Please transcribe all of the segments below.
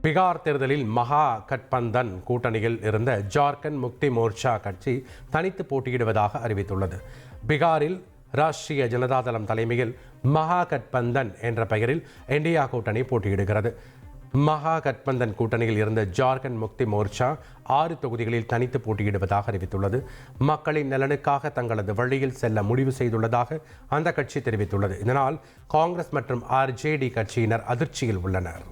பீகார் தேர்தலில் மகா கட்பந்தன் கூட்டணியில் இருந்த ஜார்க்கண்ட் முக்தி மோர்ச்சா கட்சி தனித்து போட்டியிடுவதாக அறிவித்துள்ளது. பீகாரில் ராஷ்டிரிய ஜனதாதளம் தலைமையில் மகா கட்பந்தன் என்ற பெயரில் இந்தியா கூட்டணி போட்டியிடுகிறது. மகா கட்பந்தன் கூட்டணியில் இருந்த ஜார்க்கண்ட் முக்தி மோர்ச்சா 6 தொகுதிகளில் தனித்து போட்டியிடுவதாக அறிவித்துள்ளது. மக்களின் நலனுக்காக தங்களது வழியில் செல்ல முடிவு செய்துள்ளதாக அந்த கட்சி தெரிவித்துள்ளது. இதனால் காங்கிரஸ் மற்றும் ஆர்ஜேடி கட்சியினர் அதிர்ச்சியில் உள்ளனர்.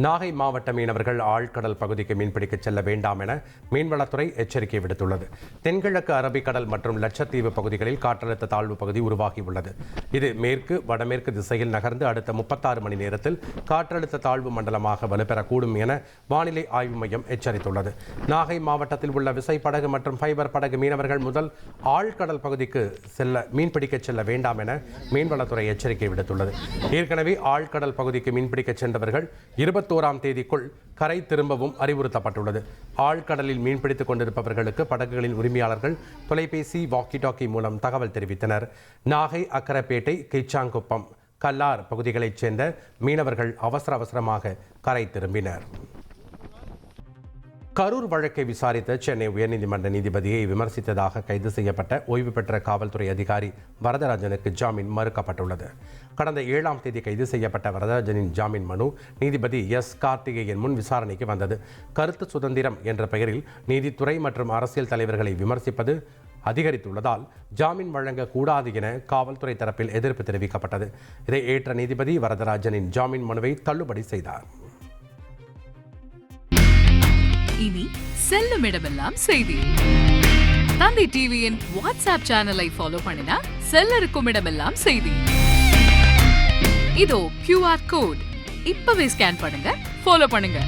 நாகை மாவட்ட மீனவர்கள் ஆழ்கடல் பகுதிக்கு மீன்பிடிக்க செல்ல வேண்டாம் என மீன்வளத்துறை எச்சரிக்கை விடுத்துள்ளது. தென்கிழக்கு அரபிக்கடல் மற்றும் லட்சத்தீவு பகுதிகளில் காற்றழுத்த தாழ்வு பகுதி உருவாகியுள்ளது. இது மேற்கு வடமேற்கு திசையில் நகர்ந்து அடுத்த 36 மணி நேரத்தில் காற்றழுத்த தாழ்வு மண்டலமாக வலுப்பெறக்கூடும் என வானிலை ஆய்வு மையம் எச்சரித்துள்ளது. நாகை மாவட்டத்தில் உள்ள விசைப்படகு மற்றும் ஃபைபர் படகு மீனவர்கள் முதல் ஆழ்கடல் பகுதிக்கு மீன்பிடிக்க செல்ல வேண்டாம் என மீன்வளத்துறை எச்சரிக்கை விடுத்துள்ளது. ஏற்கனவே ஆழ்கடல் பகுதிக்கு மீன்பிடிக்க சென்றவர்கள் 21ஆம் தேதிக்குள் கரை திரும்பவும் அறிவுறுத்தப்பட்டுள்ளது. ஆழ்கடலில் மீன்பிடித்துக் கொண்டிருப்பவர்களுக்கு படகுகளின் உரிமையாளர்கள் தொலைபேசி வாக்கி டாக்கி மூலம் தகவல் தெரிவித்தனர். நாகை, அக்கரப்பேட்டை, கிச்சாங்குப்பம், கல்லார் பகுதிகளைச் சேர்ந்த மீனவர்கள் அவசரமாக கரை திரும்பினர். கரூர் வழக்கை விசாரித்த சென்னை உயர்நீதிமன்ற நீதிபதியை விமர்சித்ததாக கைது செய்யப்பட்ட ஓய்வு பெற்ற காவல்துறை அதிகாரி வரதராஜனுக்கு ஜாமீன் மறுக்கப்பட்டுள்ளது. கடந்த 7ஆம் தேதி கைது செய்யப்பட்ட வரதராஜனின் ஜாமீன் மனு நீதிபதி எஸ். கார்த்திகேயன் முன் விசாரணைக்கு வந்தது. கருத்து சுதந்திரம் என்ற பெயரில் நீதித்துறை மற்றும் அரசியல் தலைவர்களை விமர்சிப்பது அதிகரித்துள்ளதால் ஜாமீன் வழங்கக்கூடாது என காவல்துறை தரப்பில் எதிர்ப்பு தெரிவிக்கப்பட்டது. இதை ஏற்ற நீதிபதி வரதராஜனின் ஜாமீன் மனுவை தள்ளுபடி செய்தார். இனி செல்லும் இடமெல்லாம் செய்தி. தந்தை டிவியின் வாட்ஸ்அப் சேனலை ஃபாலோ பண்ணினா செல்லருக்கும் இடமெல்லாம் செய்தி. இதோ QR கோட் இப்பவே ஸ்கேன் பண்ணுங்க, ஃபாலோ பண்ணுங்க.